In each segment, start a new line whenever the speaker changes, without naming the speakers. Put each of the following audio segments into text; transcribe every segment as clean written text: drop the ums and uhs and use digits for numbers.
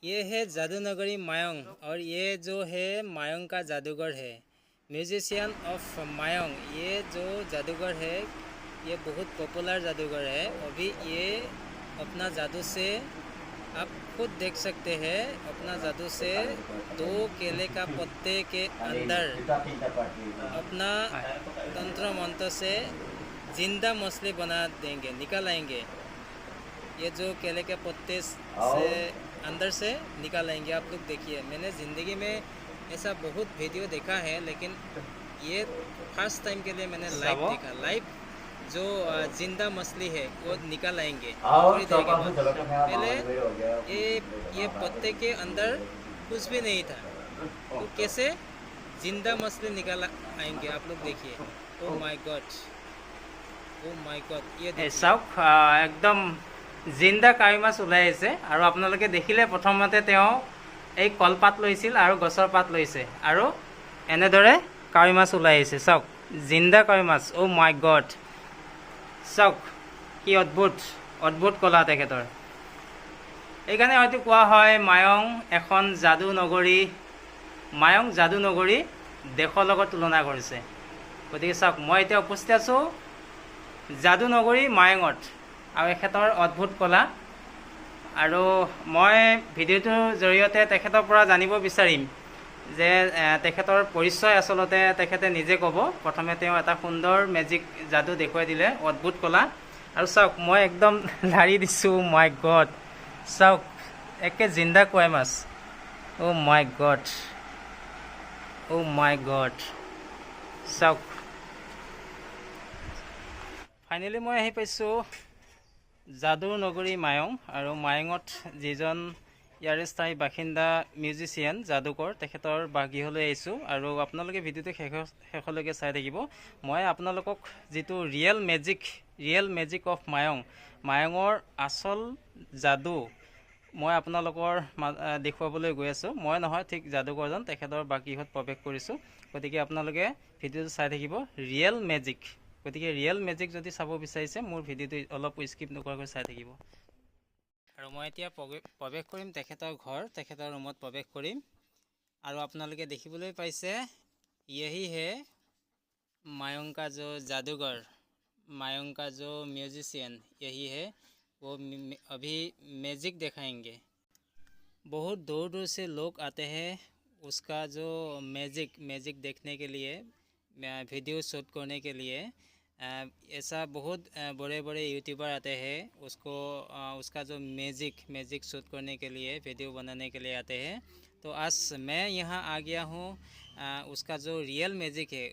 ये है जादू नगरी मायोंग और ये जो है मायोंग का जादूगर है, म्यूजिशियन ऑफ मायोंग। ये जो जादूगर है ये बहुत पॉपुलर जादूगर है। अभी ये अपना जादू से आप खुद देख सकते हैं, अपना जादू से 2 केले का पत्ते के अंदर अपना तंत्र मंत्र से जिंदा मछली बना देंगे, निकाल आएंगे। ये जो केले के पत्ते से अंदर से निकाल आएंगे। आप लोग देखिए, मैंने ज़िंदगी में ऐसा बहुत वीडियो देखा है, लेकिन ये फर्स्ट टाइम के लिए मैंने लाइव देखा। लाइव जो जिंदा मछली है वो निकाल आएंगे थोड़ी देर के बाद। पहले ये पत्ते के अंदर कुछ भी नहीं था, तो कैसे जिंदा मछली निकाल आएंगे आप लोग देखिए। Oh my God, oh my God. ये
চাওক একদম জিন্দা কাৱৈ মাছ ওলাই আহিছে। আৰু আপোনালোকে দেখিলে প্ৰথমতে তেওঁ এই কলপাত লৈছিল আৰু গছৰ পাত লৈছে আৰু এনেদৰে কাৱৈ মাছ ওলাই আহিছে। চাওক জিন্দা কাৱৈ মাছ। অ' মাই গড, চাওক কি অদ্ভুত অদ্ভুত কলা তেখেতৰ। এইকাৰণে হয়তো কোৱা হয় মায়ং এখন যাদু নগৰী, মায়ং যাদু নগৰী দেশৰ লগত তুলনা কৰিছে। গতিকে চাওক, মই এতিয়া উপস্থিত আছোঁ যাদু নগৰী মায়ঙত আৰু এখেতৰ অদ্ভুত কলা। আৰু মই ভিডিঅ'টোৰ জৰিয়তে তেখেতৰ পৰা জানিব বিচাৰিম যে তেখেতৰ পৰিচয় আচলতে তেখেতে নিজে ক'ব। প্ৰথমে তেওঁ এটা সুন্দৰ মেজিক যাদু দেখুৱাই দিলে, অদ্ভুত কলা। আৰু চাওক, মই একদম লাৰি দিছোঁ। মাই গড, চাওক একে জিন্দা কাৱৈ মাছ। অ' মাই গড, অ' মাই গড। চাওক, ফাইনেলি মই আহি পাইছোঁ যাদু নগৰী মায়ং। আৰু মায়ঙত যিজন ইয়াৰে স্থায়ী বাসিন্দা মিউজিচিয়ান যাদুকৰ, তেখেতৰ বাসগৃহলৈ আহিছোঁ। আৰু আপোনালোকে ভিডিঅ'টো শেষলৈকে চাই থাকিব। মই আপোনালোকক যিটো ৰিয়েল মেজিক অফ মায়ং, মায়ঙৰ আচল যাদু মই আপোনালোকৰ দেখুৱাবলৈ গৈ আছোঁ। মই নহয়, ঠিক যাদুকৰজন, তেখেতৰ বাসগৃহত প্ৰৱেশ কৰিছোঁ। গতিকে আপোনালোকে ভিডিঅ'টো চাই থাকিব, ৰিয়েল মেজিক। গতিকে ৰিয়েল মেজিক যদি চাব বিচাৰিছে, মোৰ ভিডিঅ'টো অলপ স্কিপ নকৰাকৈ চাই থাকিব। আৰু মই এতিয়া প্ৰৱেশ কৰিম তেখেতৰ ঘৰ, তেখেতৰ ৰুমত প্ৰৱেশ কৰিম। আৰু আপোনালোকে দেখিবলৈ পাইছে, यही है मायोंग का जो जादूगर, मायोंग का जो म्यूजिशियन, यही है। वो अभी मैजिक दिखाएंगे। बहुत दूर दूर से लोग आते हैं उसका जो मैजिक देखने के लिए, वीडियो शूट करने के लिए। ऐसा बहुत बड़े बड़े यूट्यूबर आते हैं, उसका जो मैजिक शूट करने के लिए, वीडियो बनाने के लिए आते हैं। तो आज मैं यहाँ आ गया हूँ, उसका जो रियल मैजिक है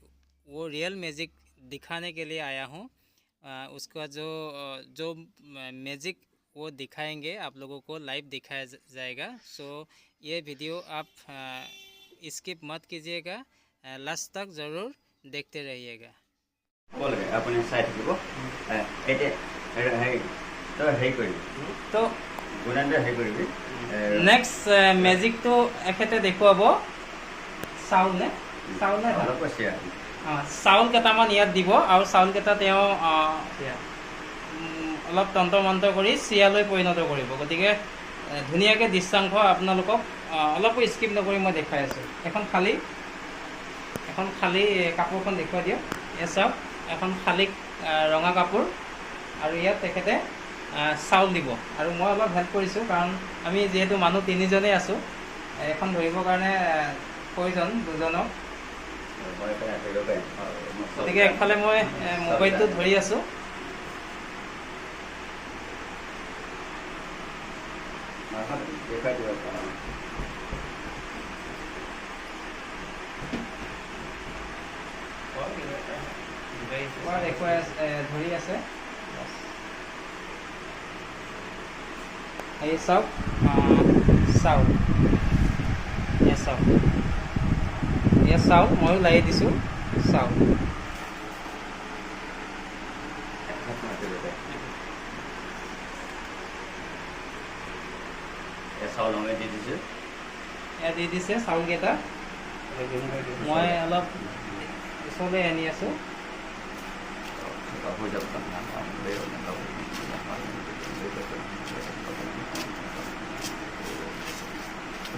वो रियल मैजिक दिखाने के लिए आया हूँ। उसका जो मैजिक वो दिखाएंगे, आप लोगों को लाइव दिखाया जाएगा। सो ये वीडियो आप स्किप मत कीजिएगा, लास्ट तक ज़रूर देखते रहिएगा।
अपने साइड तो
नेक्स्ट मेजिक तो एखेते देखुवाब चाउल ने चाउल केटामान इयात দিব আৰু চাউল কেটা তেওঁ অলপ তন্ত্ৰ মন্ত্ৰ কৰি চিয়ালৈ পৰিণত কৰিব। গতিকে ধুনীয়াকৈ দৃশ্যাংশ আপোনালোকক অলপো স্কিপ নকৰি মই দেখাই আছোঁ। এখন খালী কাপোৰখন দেখুৱাই দিয়ক। এয়া চাওক, এখন খালী ৰঙা কাপোৰ, আৰু ইয়াত তেখেতে চাউল দিব। আৰু মই অলপ হেল্প কৰিছোঁ, কাৰণ আমি যিহেতু মানুহ 3জনেই আছোঁ, এখন ধৰিবৰ কাৰণে প্ৰয়োজন 2জনক। গতিকে একফালে মই মোবাইলটো ধৰি আছোঁ। ধৰি আছে। এই চাওক, চাউল, চাউল ময়ো লাৰি দিছোঁ। চাউল দি দিছে চাউলকেইটা। মই অলপ ওচৰলৈ আনি আছোঁ।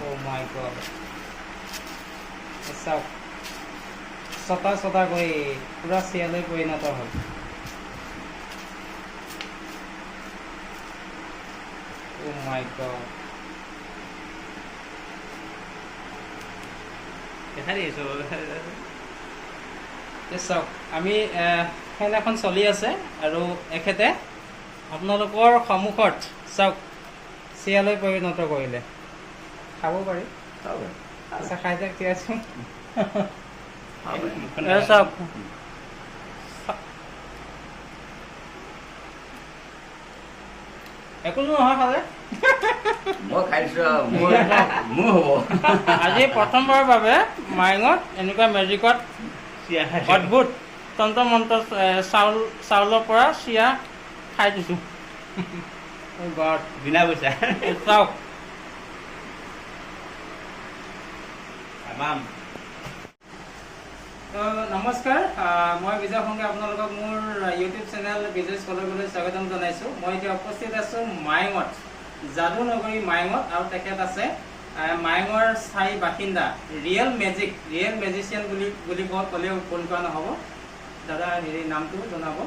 Oh my god. চাওক ছটা ছটা কৰি পুৰা চিয়ালৈ পৰিণত হ'ল। Oh my god. দেখাই দিছোঁ। চাওক আমি ফেন এখন চলি আছে আৰু এখেতে আপোনালোকৰ সন্মুখত চাওক চিয়ালৈ পৰিণত কৰিলে। খাব পাৰি আচ্ছা খাই যাওক ঠিক আছে। চাওক একো নহয় খালে।
মই খাইছোঁ মোৰ হ'ব।
আজি প্ৰথমবাৰৰ বাবে মায়ঙত এনেকুৱা মেজিকত অদ্ভুত তন্ত্ৰ মন্ত্ৰ চাউলৰ পৰা চিৰা খাই দিছোঁ।
বিনা পইচা
চাওক নমস্কাৰ, মই বিজয় সংঘে আপোনালোকক মোৰ ইউটিউব চেনেল বিজয় স্কলাৰলৈ স্বাগতম জনাইছোঁ। মই এতিয়া উপস্থিত আছোঁ মায়ঙত, যাদু নগৰী মায়ঙত, আৰু তেখেত আছে মায়ঙৰ স্থায়ী বাসিন্দা, ৰিয়েল মেজিচিয়ান বুলি ক'লেও ভুল কৰা নহ'ব। দাদা হেৰি নামটো জনাব।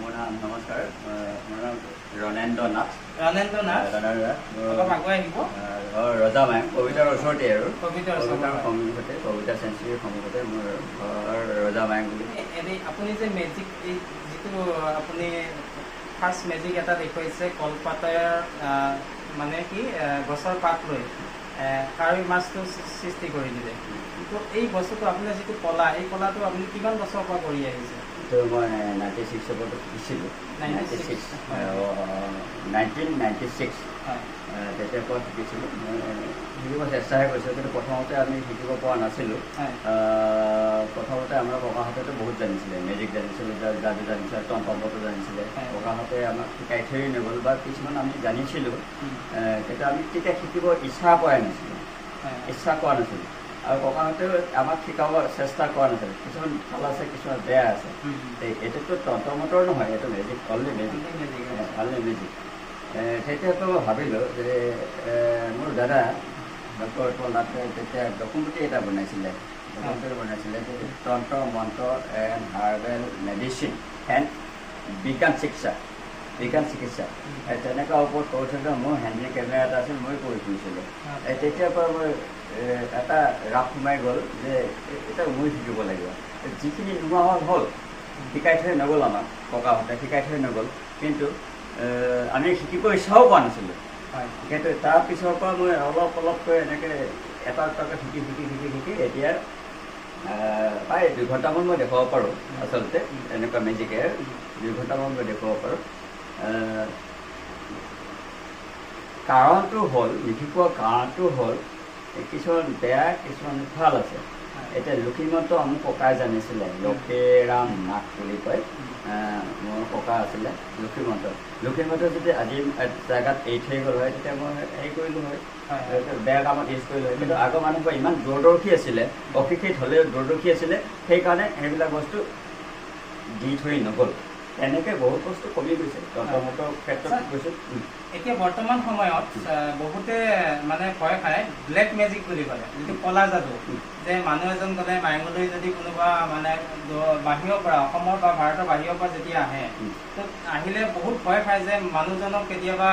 মোৰ নাম নমস্কাৰ, মোৰ নাম ৰণেন্দ্ৰ নাথ।
ৰণেন্দ্ৰ নাথ, অলপ আগুৱাই আহিব।
ৰজা মায়ং কবিতাৰ ওচৰতে আৰু
কবিতাৰ
সন্মুখতে, কবিতা চেঞ্চুৰীৰ সন্মুখতে মোৰ ঘৰ ৰজা মায়ং বুলি।
এনেই আপুনি যে মেজিক এই যিটো আপুনি ফাৰ্ষ্ট মেজিক এটা দেখুৱাইছে কলপাতৰ মানে কি গছৰ পাত লৈ কাৱৈ মাছটো সৃষ্টি কৰি দিলে, কিন্তু এই বস্তুটো আপোনাৰ যিটো কলা, এই কলাটো আপুনি কিমান বছৰৰ পৰা কৰি আহিছে?
তো মই 96 পৰা শিকিছিলোঁ। 1996 তেতিয়াৰ পৰা শিকিছিলোঁ। মই শিকিব চেষ্টাহে কৰিছিলোঁ, কিন্তু প্ৰথমতে আমি শিকিব পৰা নাছিলোঁ। প্ৰথমতে আমাৰ ককাহঁতেতো বহুত জানিছিলে, মেজিক জানিছিলে, যাদু জানিছিলে, তন্ত্ৰমন্ত্ৰ জানিছিলে। ককাহঁতে আমাক শিকাই থৈ নগ'ল, বা কিছুমান আমি জানিছিলোঁ, কিন্তু আমি তেতিয়া শিকিব ইচ্ছা কৰা নাছিলোঁ। আৰু ককাহঁতেও আমাক শিকাব চেষ্টা কৰা নাছিলে। কিছুমান ভাল আছে, কিছুমান বেয়া আছে। এইটোতো তন্ত্ৰমন্ত্ৰ নহয়, এইটো মেজিক, অনলি মেজিক। তেতিয়াতো মই ভাবিলোঁ যে মোৰ দাদা ডক্টৰ নাথে তেতিয়া ডকুমেণ্টাৰী এটা বনাইছিলে যে তন্ত্ৰ মন্ত্ৰ এণ্ড হাৰ্বেল মেডিচিন এণ্ড বিজ্ঞান চিকিৎসা। তেনেকুৱা ওপৰত কৰি থৈ মোৰ হেণ্ডি কেমেৰা এটা আছিল, মই কৰি ফুৰিছিলোঁ। তেতিয়াৰ পৰা মই এটা ৰাপ সোমাই গ'ল যে এটা মই শিকিব লাগিব। যিখিনি নোহোৱা হ'ল শিকাই থৈ নগ'ল, আমাক ককাহঁতে শিকাই থৈ নগ'ল, কিন্তু আমি শিকিব ইচ্ছাও পোৱা নাছিলোঁ। কিন্তু তাৰপিছৰ পৰা মই অলপকৈ এনেকৈ এটা এটাকৈ শিকি এতিয়া প্ৰায় 2 ঘণ্টামান মই দেখুৱাব পাৰোঁ। আচলতে এনেকুৱা মেজিকে 2 ঘণ্টামান মই দেখুৱাব পাৰোঁ। কাৰণটো হ'ল, নিশিকোৱা কাৰণটো হ'ল কিছুমান বেয়া, কিছুমান ভাল আছে। এতিয়া লক্ষীমন্ত্ৰ মোৰ ককাই জানিছিলে, লক্ষীৰাম নাথ বুলি কয়, মোৰ ককা আছিলে। লক্ষীমন্ত্ৰ যদি আজি জেগাত এৰি থৈ গ'ল হয়, তেতিয়া মই হেৰি কৰিলোঁ হয়, বেয়া কামত ইউজ কৰিলোঁ হয়। কিন্তু আগৰ মানুহবোৰ ইমান দূৰদৰ্শী আছিলে, অশিক্ষিত হ'লেও দূৰদৰ্শী আছিলে, সেইকাৰণে সেইবিলাক বস্তু দি থৈ নগ'ল। এনেকৈ বহুত বস্তু কমি গৈছে তন্ত্ৰমন্ত্ৰৰ ক্ষেত্ৰত গৈছে।
এতিয়া বৰ্তমান সময়ত বহুতে মানে ভয় খায় ব্লেক মেজিক বুলি ক'লে, যিটো কলা যাদু, যে মানুহ এজন গ'লে মায়ঙলৈ যদি কোনোবা মানে বাহিৰৰ পৰা, অসমৰ বা ভাৰতৰ বাহিৰৰ পৰা যেতিয়া আহে, তো আহিলে বহুত ভয় খায় যে মানুহজনক কেতিয়াবা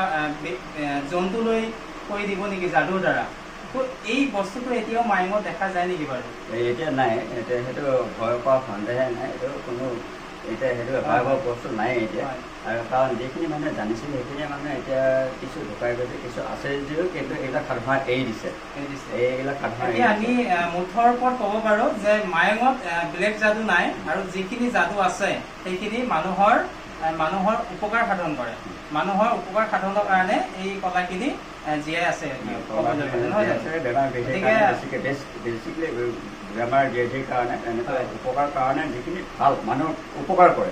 জন্তু লৈ কৰি দিব নেকি যাদুৰ দ্বাৰা। তো এই বস্তুটো এতিয়াও মায়ঙত দেখা যায় নেকি বাৰু?
এতিয়া নাই, এতিয়া সেইটো ভয় কৰা সন্দেহে নাই, এইটো কোনো এতিয়া সেইটো ভয়াৱহ বস্তু নাই এতিয়া। আৰু কাৰণ যিখিনি মানুহে জানিছিলে সেইখিনি মানুহে এতিয়া কিছু ঢুকাই গৈছে, কিছু আছে যদিও, কিন্তু এইবিলাক সাধাৰণ এৰি দিছে। এইবিলাক সাধাৰণ
আমি মুঠৰ ওপৰত ক'ব পাৰোঁ যে মায়ঙত ব্লেক যাদু নাই, আৰু যিখিনি যাদু আছে সেইখিনি মানুহৰ উপকাৰ সাধন কৰে। মানুহৰ উপকাৰ সাধনৰ কাৰণে এই কলাখিনি জীয়াই আছে।
বেমাৰ ব্যাধিৰ কাৰণে, এনেকুৱা উপকাৰ কাৰণে যিখিনি ভাল মানুহক উপকাৰ কৰে,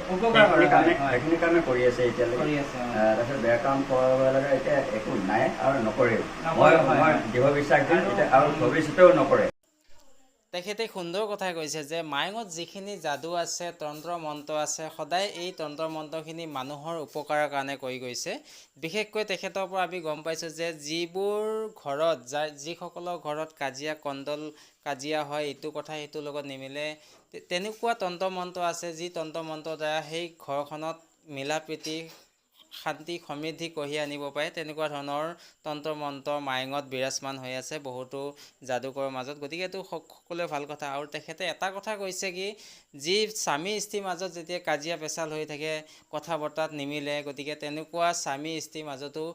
সেইখিনি কাৰণে কৰি আছে এতিয়ালৈকে। তাৰপিছত বেয়া কাম কৰাব এতিয়া একো নাই আৰু নকৰেও। মই দৃঢ় বিশ্বাস দিম এতিয়া, আৰু ভৱিষ্যতেও নকৰে।
তেখেতে সুন্দৰ কথা কৈছে যে মায়ঙত যিখিনি যাদু আছে, তন্ত্ৰ মন্ত্ৰ আছে, সদায় এই তন্ত্ৰ মন্ত্ৰখিনি মানুহৰ উপকাৰৰ কাৰণে কৰি গৈছে। বিশেষকৈ তেখেতৰ পৰা আমি গম পাইছোঁ যে যিবোৰ ঘৰত যিসকলৰ ঘৰত কাজিয়া কণ্ডল কাজিয়া হয়, ইটো কথা সিটোৰ লগত নিমিলে, তেনেকুৱা তন্ত্ৰ মন্ত্ৰ আছে যি তন্ত্ৰ মন্ত্ৰৰ দ্বাৰা সেই ঘৰখনত মিলা প্ৰীতি শান্তি সমৃদ্ধি কঢ়িয়াই আনিব পাৰে। তেনেকুৱা ধৰণৰ তন্ত্ৰ মন্ত্ৰ মায়ঙত বিৰাজমান হৈ আছে বহুতো যাদুকৰৰ মাজত। গতিকে এইটো সকলোৱে ভাল কথা। আৰু তেখেতে এটা কথা কৈছে কি, যি স্বামী স্ত্ৰীৰ মাজত যেতিয়া কাজিয়া পেচাল হৈ থাকে, কথা বতৰাত নিমিলে, গতিকে তেনেকুৱা স্বামী স্ত্ৰীৰ মাজতো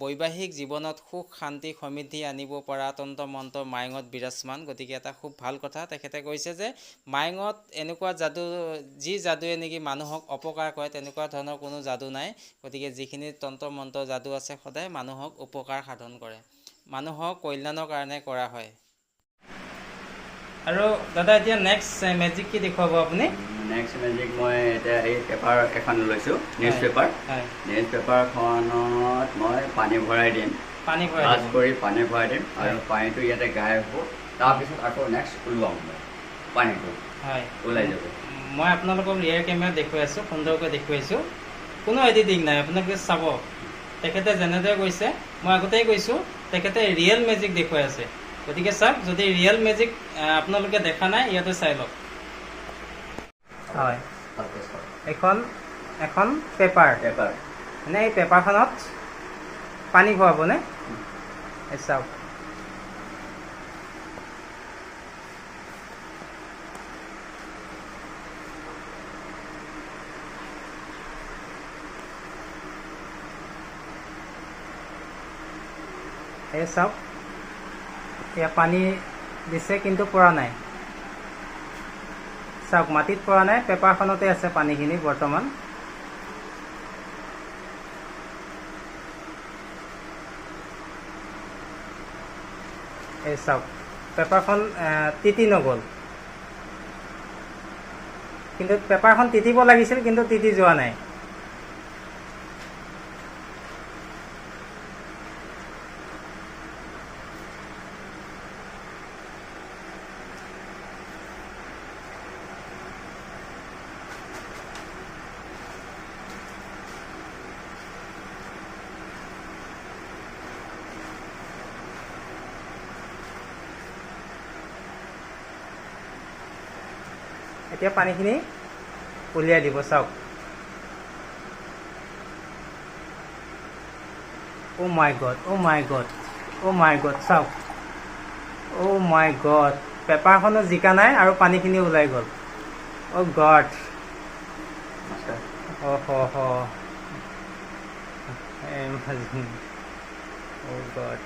বৈবাহিক জীৱনত সুখ শান্তি সমৃদ্ধি আনিব পৰা তন্ত্ৰ মন্ত্ৰ মায়ঙত বিৰাজমান। গতিকে এটা খুব ভাল কথা। তেখেতে কৈছে যে মায়ঙত এনেকুৱা যাদু, যি যাদুৱে নেকি মানুহক অপকাৰ কৰে, তেনেকুৱা ধৰণৰ কোনো যাদু নাই। গতিকে যিখিনি তন্ত্ৰ মন্ত্ৰ যাদু আছে সদায় মানুহক উপকাৰ সাধন কৰে, মানুহৰ কল্যাণৰ কাৰণে কৰা হয়। আৰু দাদা এতিয়া নেক্সট মেজিক কি দেখুৱাব আপুনি?
নেক্সট মেজিক মই এতিয়া এই পেপাৰ এখন লৈছোঁ, নিউজ পেপাৰ। নিউজ পেপাৰখনত মই পানী ভৰাই দিম, পানী ভৰাই দিম আৰু পানীটো ইয়াতে গায়ব হ'ব। তাৰপিছত আকৌ নেক্সট ওলাম, পানীটো ওলাই যাব।
মই আপোনালোকক ৰিয়েৰ কেমেৰা দেখুৱাই আছোঁ, সুন্দৰকৈ দেখুৱাইছোঁ, কোনো এডিটিং নাই। আপোনালোকে চাব তেখেতে যেনেদৰে কৈছে, মই আগতেই কৈছোঁ তেখেতে ৰিয়েল মেজিক দেখুৱাই আছে। গতিকে চাওক, যদি ৰিয়েল মেজিক আপোনালোকে দেখা নাই ইয়াতে চাই লওক। হয়, এখন পেপাৰ মানে এই পেপাৰখনত পানী ভৰাবনে? চাওক, এই চাওক, এয়া পানী দিছে কিন্তু পৰা নাই। চাওক, মাটিত পৰা নাই, পেপাৰখনতে আছে পানীখিনি বৰ্তমান। এই চাওক, পেপাৰখন তিতি নগ'ল, কিন্তু পেপাৰখন তিতিব লাগিছিল কিন্তু তিতি যোৱা নাই। এতিয়া পানীখিনি উলিয়াই দিব। চাওক, অ' মাই গড, অ' মাই গড, অ' মাই গড, চাওক, অ' মাই গড, পেপাৰখনো জিকা নাই আৰু পানীখিনি ওলাই গ'ল। অ' গড, অ' গড।